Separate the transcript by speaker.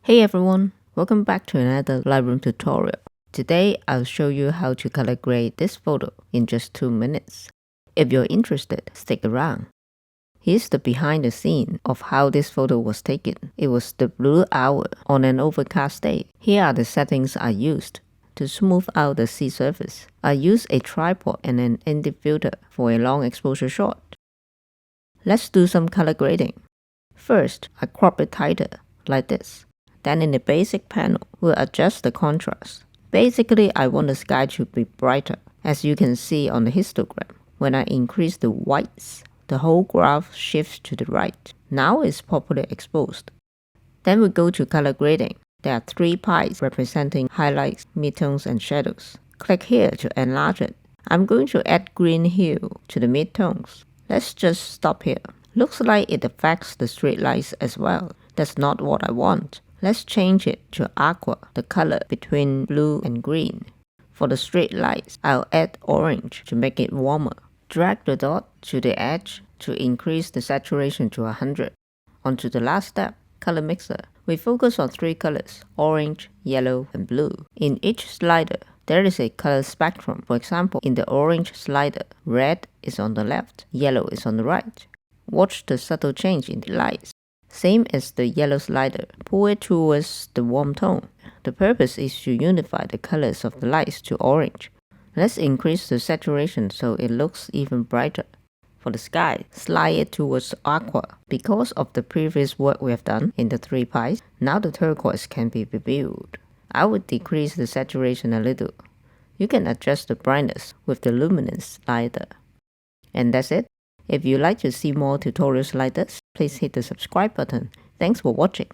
Speaker 1: Hey everyone, welcome back to another Lightroom tutorial. Today I'll show you how to color grade this photo in just 2 minutes. If you're interested, stick around. Here's the behind the scene of how this photo was taken. It was the blue hour on an overcast day. Here are the settings I used. To smooth out the sea surface, I used a tripod and an ND filter for a long exposure shot. Let's do some color grading. First, I crop it tighter, like this. Then in the basic panel, we'll adjust the contrast. Basically, I want the sky to be brighter. As you can see on the histogram, when I increase the whites, the whole graph shifts to the right. Now it's properly exposed. Then we go to color grading. There are 3 pies representing highlights, midtones, and shadows. Click here to enlarge it. I'm going to add green hue to the midtones. Let's just stop here. Looks like it affects the street lights as well. That's not what I want. Let's change it to aqua, the color between blue and green. For the street lights, I'll add orange to make it warmer. Drag the dot to the edge to increase the saturation to 100. On to the last step, color mixer. We focus on 3 colors, orange, yellow, and blue. In each slider, there is a color spectrum. For example, in the orange slider, red is on the left, yellow is on the right. Watch the subtle change in the lights. Same as the yellow slider, pull it towards the warm tone. The purpose is to unify the colors of the lights to orange. Let's increase the saturation so it looks even brighter. For the sky, slide it towards aqua. Because of the previous work we have done in the 3 pies, now the turquoise can be revealed. I would decrease the saturation a little. You can adjust the brightness with the luminance slider. And that's it. If you'd like to see more tutorials like this, please hit the subscribe button. Thanks for watching.